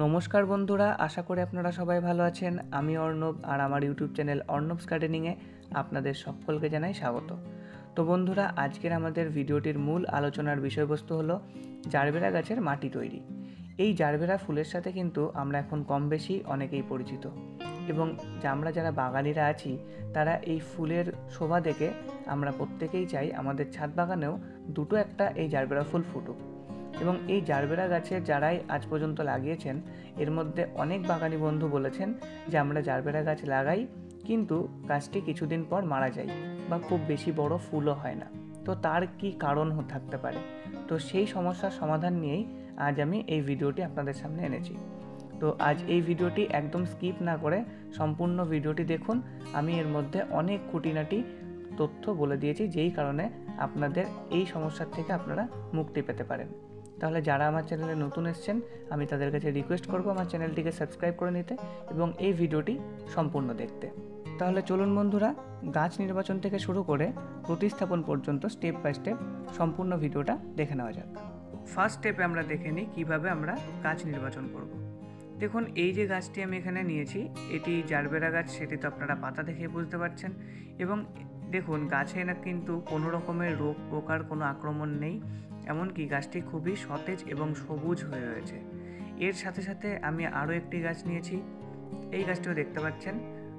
নমস্কার বন্ধুরা, আশা করি আপনারা সবাই ভালো আছেন। আমি অর্ণব, আর আমার ইউটিউব চ্যানেল অর্ণবস গার্ডেনিংয়ে আপনাদের সকলকে জানাই স্বাগত। তো বন্ধুরা, আজকের আমাদের ভিডিওটির মূল আলোচনার বিষয়বস্তু হলো জারবেরা গাছের মাটি তৈরি। এই জারবেরা ফুলের সাথে কিন্তু আমরা এখন কম বেশি অনেকেই পরিচিত, এবং আমরা যারা বাগানিরা আছি তারা এই ফুলের শোভা দেখে আমরা প্রত্যেকেই চাই আমাদের ছাদ বাগানেও দুটো একটা এই জারবেরা ফুল ফুটুক। এবং এই জারবেরা গাছের যারাই আজ পর্যন্ত লাগিয়েছেন, এর মধ্যে অনেক বাগানি বন্ধু বলেছেন যে আমরা জারবেরা গাছ লাগাই, কিন্তু গাছটি কিছুদিন পর মারা যায় বা খুব বেশি বড় ফুলও হয় না। তো তার কি কারণ থাকতে পারে? তো সেই সমস্যার সমাধান নিয়েই আজ আমি এই ভিডিওটি আপনাদের সামনে এনেছি। তো আজ এই ভিডিওটি একদম স্কিপ না করে সম্পূর্ণ ভিডিওটি দেখুন। আমি এর মধ্যে অনেক খুঁটিনাটি তথ্য বলে দিয়েছি, যেই কারণে আপনাদের এই সমস্যার থেকে আপনারা মুক্তি পেতে পারেন। তাহলে যারা আমার চ্যানেলে নতুন এসেছেন, আমি তাদের কাছে রিকোয়েস্ট করব আমার চ্যানেলটিকে সাবস্ক্রাইব করে নিতে এবং এই ভিডিওটি সম্পূর্ণ দেখতে। তাহলে চলুন বন্ধুরা, গাছ নির্বাচন থেকে শুরু করে প্রতিস্থাপন পর্যন্ত স্টেপ বাই স্টেপ সম্পূর্ণ ভিডিওটা দেখে নেওয়া যাক। ফার্স্ট স্টেপে আমরা দেখে নিই কীভাবে আমরা গাছ নির্বাচন করব। দেখুন, এই যে গাছটি আমি এখানে নিয়েছি, এটি জারবেরা গাছ, সেটি তো আপনারা পাতা দেখে বুঝতে পারছেন। এবং দেখুন, গাছে না কিন্তু কোনো রকমের রোগ পোকার কোনো আক্রমণ নেই, এমনকি গাছটি খুবই সতেজ এবং সবুজ হয়ে রয়েছে। এর সাথে সাথে আমি আরও একটি গাছ নিয়েছি, এই গাছটিও দেখতে পাচ্ছেন,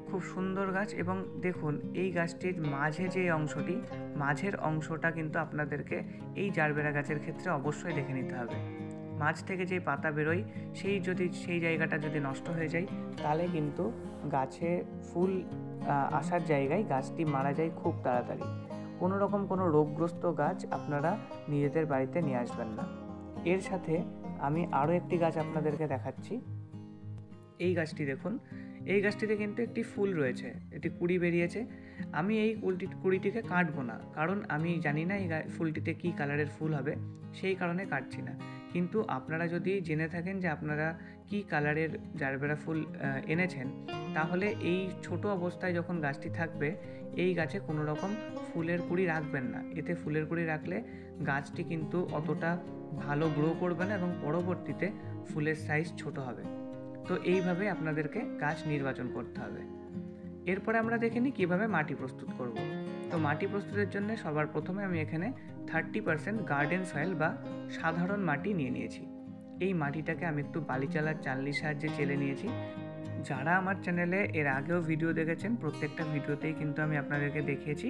খুব সুন্দর গাছ। এবং দেখুন, এই গাছটির মাঝে যে অংশটি, মাঝের অংশটা কিন্তু আপনাদেরকে এই জারবেরা গাছের ক্ষেত্রে অবশ্যই দেখে নিতে হবে। মাঝ থেকে যে পাতা বেরোয়, সেই জায়গাটা যদি নষ্ট হয়ে যায়, তাহলে কিন্তু গাছে ফুল আসার জায়গায় গাছটি মারা যায় খুব তাড়াতাড়ি। কোনো রকম কোনো রোগগ্রস্ত গাছ আপনারা নিজেদের বাড়িতে নিয়ে আসবেন না। এর সাথে আমি আরও একটি গাছ আপনাদেরকে দেখাচ্ছি। এই গাছটি দেখুন, এই গাছটিতে কিন্তু একটি ফুল রয়েছে, এটি কুড়ি বেরিয়েছে। আমি এই কুড়িটিকে কাটবো না, কারণ আমি জানি না এই ফুলটিতে কী কালারের ফুল হবে, সেই কারণে কাটছি না। কিন্তু আপনারা যদি জেনে থাকেন যে আপনারা কী কালারের জারবেরা ফুল এনেছেন, তাহলে এই ছোট অবস্থায় যখন গাছটি থাকবে, এই গাছে কোনো রকম ফুলের কুড়ি রাখবেন না। এতে ফুলের কুড়ি রাখলে গাছটি কিন্তু অতটা ভালো গ্রো করবে না এবং পরবর্তীতে ফুলের সাইজ ছোট হবে। তো এইভাবে আপনাদেরকে গাছ নির্বাচন করতে হবে। এরপরে আমরা দেখে নিই কীভাবে মাটি প্রস্তুত করব। তো মাটি প্রস্তুতের জন্য সবার প্রথমে আমি এখানে 30% গার্ডেন সয়েল বা সাধারণ মাটি নিয়ে নিয়েছি। এই মাটিটাকে আমি একটু বালি চালার চালনির সাহায্যে চেলে নিয়েছি। যারা আমার চ্যানেলে এর আগেও ভিডিও দেখেছেন, প্রত্যেকটা ভিডিওতেই কিন্তু আমি আপনাদেরকে দেখিয়েছি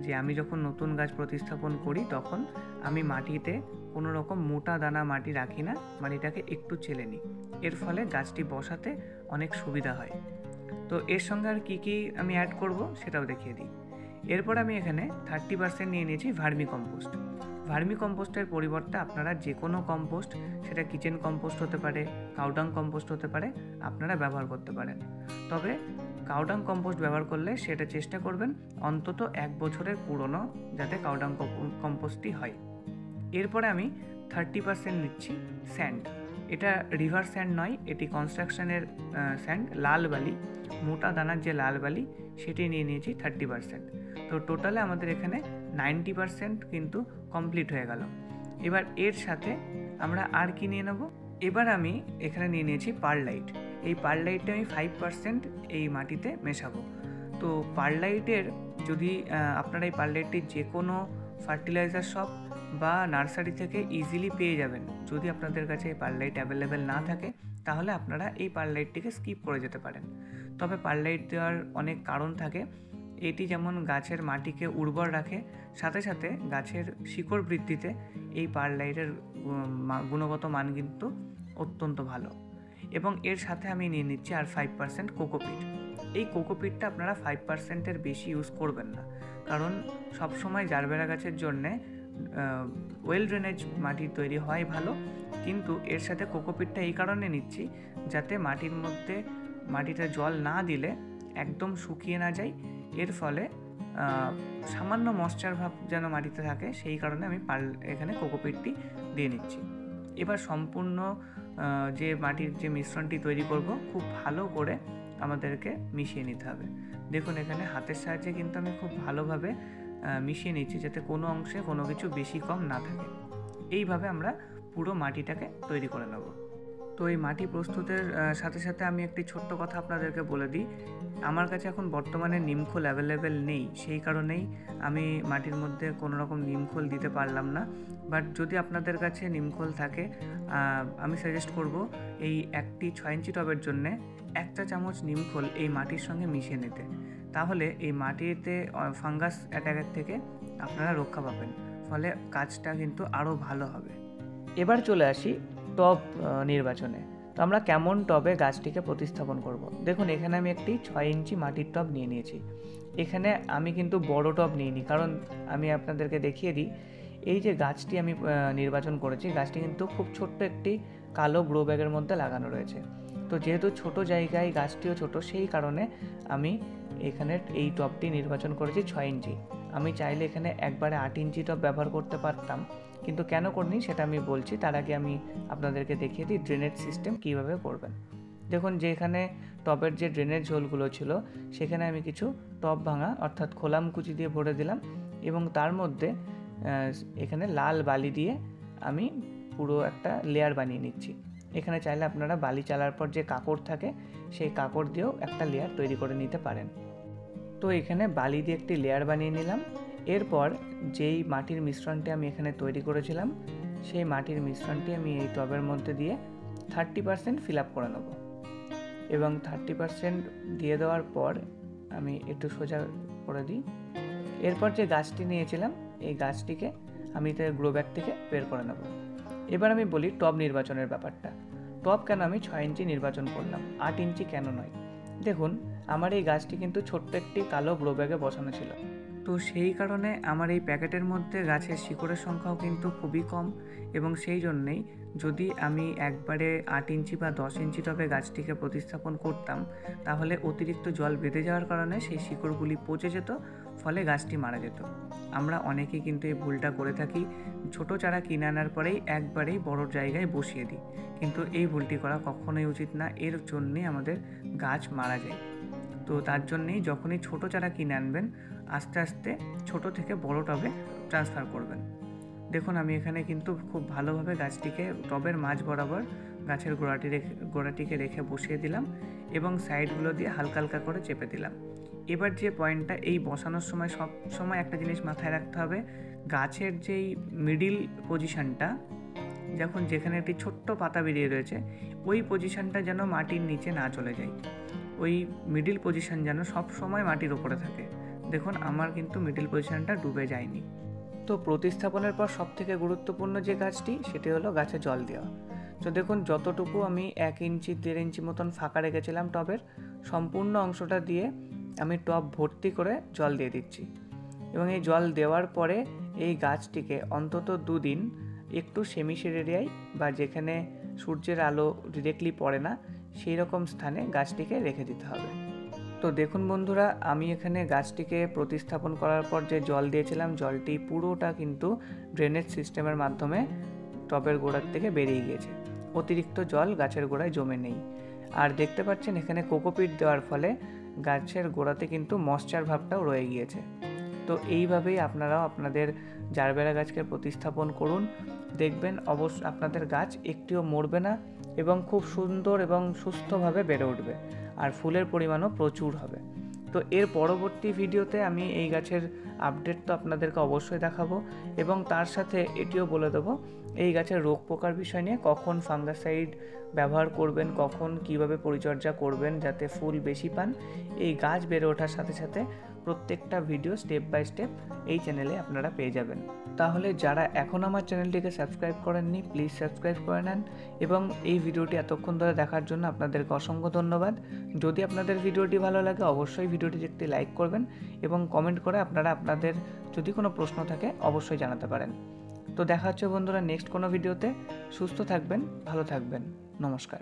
যে আমি যখন নতুন গাছ প্রতিস্থাপন করি, তখন আমি মাটিতে কোনো রকম মোটা দানা মাটি রাখি না, মাটিটাকে একটু চেলে নিই। এর ফলে গাছটি বসাতে অনেক সুবিধা হয়। তো এর সঙ্গে আর কী কী আমি অ্যাড করব সেটাও দেখিয়ে দিই। এরপর আমি এখানে 30% নিয়ে নিয়েছি ভার্মি কম্পোস্ট। ভার্মি কম্পোস্টের পরিবর্তে আপনারা যে কোনো কম্পোস্ট, সেটা কিচেন কম্পোস্ট হতে পারে, কাউডাং কম্পোস্ট হতে পারে, আপনারা ব্যবহার করতে পারেন। তবে কাউডাং কম্পোস্ট ব্যবহার করলে সেটা চেষ্টা করবেন অন্তত 1 বছরের পুরনো যাতে কাউডাং কম্পোস্টই হয়। এরপরে আমি 30% নিচ্ছি স্যান্ড। এটা রিভার স্যান্ড নয়, এটি কনস্ট্রাকশনের স্যান্ড, লাল বালি, মোটা দানার যে লাল বালি, সেটি নিয়ে নিয়েছি 30%। তো টোটালে আমাদের এখানে 90% কিন্তু কমপ্লিট হয়ে গেল। এবার এর সাথে আমরা আর কি নিয়ে নেব? এবার আমি এখানে নিয়ে নিয়েছি পারলাইট। এই পারলাইটটা আমি 5% এই মাটিতে মেশাবো। তো পারলাইটের যদি আপনারা এই পারলাইটটি যে কোনো ফার্টিলাইজার শপ বা নার্সারি থেকে ইজিলি পেয়ে যাবেন। যদি আপনাদের কাছে এই পারলাইট অ্যাভেলেবেল না থাকে, তাহলে আপনারা এই পারলাইটটিকে স্কিপ করে যেতে পারেন। তবে পারলাইট দেওয়ার অনেক কারণ থাকে। এটি যেমন গাছের মাটিকে উর্বর রাখে, সাথে সাথে গাছের শিকড় বৃদ্ধিতে এই পারলাইটের গুণগত মান কিন্তু অত্যন্ত ভালো। এবং এর সাথে আমি নিয়ে নিচ্ছি আর 5% কোকোপিট। এই কোকোপিটটা আপনারা 5%-এর বেশি ইউজ করবেন না, কারণ সবসময় জারবেরা গাছের জন্যে ওয়েল ড্রেনেজ মাটি তৈরি হয় ভালো। কিন্তু এর সাথে কোকোপিটটা এই কারণে নিচ্ছি যাতে মাটিতে জল না দিলে একদম শুকিয়ে না যায়। এর ফলে সামান্য ময়েশ্চার ভাব যেন মাটিতে থাকে, সেই কারণে আমি এখানে কোকোপিটটি দিয়ে নিচ্ছি। এবার সম্পূর্ণ যে মাটির যে মিশ্রণটি তৈরি করব, খুব ভালো করে আমাদেরকে মিশিয়ে নিতে হবে। দেখুন, এখানে হাতের সাহায্যে কিন্তু আমি খুব ভালোভাবে মিশিয়ে নিচ্ছি, যাতে কোনো অংশে কোনো কিছু বেশি কম না থাকে। এইভাবে আমরা পুরো মাটিটাকে তৈরি করে নেব। তো এই মাটি প্রস্তুতের সাথে সাথে আমি একটি ছোট্ট কথা আপনাদেরকে বলে দিই। আমার কাছে এখন বর্তমানে নিমখোল অ্যাভেলেবেল নেই, সেই কারণেই আমি মাটির মধ্যে কোনো রকম নিমখোল দিতে পারলাম না। বাট যদি আপনাদের কাছে নিমখোল থাকে, আমি সাজেস্ট করব এই একটি 6 ইঞ্চি টবের জন্যে 1 চা চামচ নিমখোল এই মাটির সঙ্গে মিশিয়ে নিতে। তাহলে এই মাটিতে ফাঙ্গাস অ্যাটাকের থেকে আপনারা রক্ষা পাবেন, ফলে কাজটা কিন্তু আরও ভালো হবে। এবার চলে আসি টব নির্বাচনে। তো আমরা কেমন টবে গাছটিকে প্রতিস্থাপন করব। দেখুন, এখানে আমি একটি 6 ইঞ্চি মাটির টব নিয়ে নিয়েছি। এখানে আমি কিন্তু বড় টব নিইনি, কারণ আমি আপনাদেরকে দেখিয়ে দিই, এই যে গাছটি আমি নির্বাচন করেছি, গাছটি কিন্তু খুব ছোট্ট একটি কালো গ্রো ব্যাগের মধ্যে লাগানো রয়েছে। তো যেহেতু ছোট জায়গায় গাছটিও ছোট, সেই কারণে আমি এখানে এই টবটি নির্বাচন করেছি 6 ইঞ্চি। আমি চাইলে এখানে একবারে 8 ইঞ্চি টব ব্যবহার করতে পারতাম, কিন্তু কেন করিনি সেটা আমি বলছি। তার আগে আমি আপনাদেরকে দেখিয়ে দিই ড্রেনেজ সিস্টেম কীভাবে করবেন। দেখুন, যেখানে টবের যে ড্রেনেজ হোলগুলো ছিল, সেখানে আমি কিছু টব ভাঙা অর্থাৎ খোলামকুচি দিয়ে ভরে দিলাম, এবং তার মধ্যে এখানে লাল বালি দিয়ে আমি পুরো একটা লেয়ার বানিয়ে নিচ্ছি। এখানে চাইলে আপনারা বালি চালার পর যে কাঁকড় থাকে, সেই কাঁকড় দিয়েও একটা লেয়ার তৈরি করে নিতে পারেন। তো এখানে বালি দিয়ে একটি লেয়ার বানিয়ে নিলাম। এরপর যেই মাটির মিশ্রণটি আমি এখানে তৈরি করেছিলাম, সেই মাটির মিশ্রণটি আমি এই টবের মধ্যে দিয়ে 30% ফিল আপ করে নেব, এবং 30% দিয়ে দেওয়ার পর আমি একটু সোজা করে দিই। এরপর যে গাছটি নিয়েছিলাম, এই গাছটিকে আমি তার গ্রো ব্যাগ থেকে বের করে নেব। এবার আমি বলি টব নির্বাচনের ব্যাপারটা। টব কেন আমি 6 ইঞ্চি নির্বাচন করলাম, 8 ইঞ্চি কেন নয়? দেখুন, আমার এই গাছটি কিন্তু ছোট্ট একটি কালো গ্রো ব্যাগে বসানো ছিল। তো সেই কারণে আমার এই প্যাকেটের মধ্যে গাছের শিকড়ের সংখ্যাও কিন্তু খুবই কম, এবং সেই জন্যেই যদি আমি একবারে 8 ইঞ্চি বা 10 ইঞ্চি টবে গাছটিকে প্রতিস্থাপন করতাম, তাহলে অতিরিক্ত জল বেঁধে যাওয়ার কারণে সেই শিকড়গুলি পচে যেত, ফলে গাছটি মারা যেত। আমরা অনেকেই কিন্তু এই ভুলটা করে থাকি, ছোট চারা কিনে আনার পরেই একবারেই বড় জায়গায় বসিয়ে দিই, কিন্তু এই ভুলটি করা কখনোই উচিত না। এর জন্যেই আমাদের গাছ মারা যায়। তো তার জন্যেই যখনই ছোট চারা কিনে আনবেন, আস্তে আস্তে ছোট থেকে বড় টবে ট্রান্সফার করবেন। দেখুন, আমি এখানে কিন্তু খুব ভালোভাবে গাছটিকে টবের মাঝ বরাবর গাছের গোড়াটিকে রেখে বসিয়ে দিলাম, এবং সাইডগুলো দিয়ে হালকা হালকা করে চেপে দিলাম। এবার যে পয়েন্টটা, এই বসানোর সময় সব সময় একটা জিনিস মাথায় রাখতে হবে, গাছের যেই মিডিল পজিশানটা, যেখানে একটি ছোট্ট পাতা বেরিয়ে রয়েছে, ওই পজিশানটা যেন মাটির নিচে না চলে যায়। ওই মিডিল পজিশান যেন সব সময় মাটির ওপরে থাকে। দেখুন, আমার কিন্তু মিডিল পজিশানটা ডুবে যায়নি। তো প্রতিস্থাপনের পর সবথেকে গুরুত্বপূর্ণ যে কাজটি, সেটি হলো গাছে জল দেওয়া। তো দেখুন, যতটুকু আমি 1 ইঞ্চি 1.5 ইঞ্চি মতন ফাঁকা রেখেছিলাম টবের, সম্পূর্ণ অংশটা দিয়ে আমি টব ভর্তি করে জল দিয়ে দিচ্ছি। এবং এই জল দেওয়ার পরে এই গাছটিকে অন্তত 2 দিন একটু সেমিশেড এরিয়ায়, বা যেখানে সূর্যের আলো ডিরেক্টলি পড়ে না, সেই রকম স্থানে গাছটিকে রেখে দিতে হবে। তো দেখুন বন্ধুরা, আমি এখানে গাছটিকে প্রতিস্থাপন করার পর যে জল দিয়েছিলাম, জলটি পুরোটা কিন্তু ড্রেনেজ সিস্টেমের মাধ্যমে টবের গোড়ার থেকে বেরিয়ে গিয়েছে। অতিরিক্ত জল গাছের গোড়ায় জমে নেই। আর দেখতে পাচ্ছেন, এখানে কোকোপিট দেওয়ার ফলে গাছের গোড়াতে কিন্তু ময়েশ্চার ভাবটাও রয়ে গিয়েছে। তো এইভাবেই আপনারাও আপনাদের জারবেরা গাছকে প্রতিস্থাপন করুন। দেখবেন আপনাদের গাছ একটিও মরবে না, এবং খুব সুন্দর এবং সুস্থভাবে বেড়ে উঠবে, আর ফুলের পরিমাণও প্রচুর হবে। তো এর পরবর্তী ভিডিওতে আমি এই গাছের আপডেট তো আপনাদেরকে অবশ্যই দেখাবো, এবং তার সাথে এটিও বলে দেবো এই গাছের রোগ পোকার বিষয় নিয়ে, কখন ফাঙ্গাসাইড ব্যবহার করবেন, কখন কিভাবে পরিচর্যা করবেন যাতে ফুল বেশি পান। এই গাছ বেড়ে ওঠার সাথে সাথে প্রত্যেকটা ভিডিও স্টেপ বাই স্টেপ এই চ্যানেলে আপনারা পেয়ে যাবেন। তাহলে যারা এখন আমার চ্যানেলটিকে সাবস্ক্রাইব করেননি, প্লিজ সাবস্ক্রাইব করে নেন, এবং এই ভিডিওটি এতক্ষণ ধরে দেখার জন্য আপনাদেরকে অসংখ্য ধন্যবাদ। যদি আপনাদের ভিডিওটি ভালো লাগে, অবশ্যই ভিডিওটিতে একটি লাইক করবেন, এবং কমেন্ট করে আপনারা আপনাদের যদি কোনো প্রশ্ন থাকে অবশ্যই জানাতে পারেন। তো দেখা হচ্ছে বন্ধুরা নেক্সট কোনো ভিডিওতে। সুস্থ থাকবেন, ভালো থাকবেন, নমস্কার।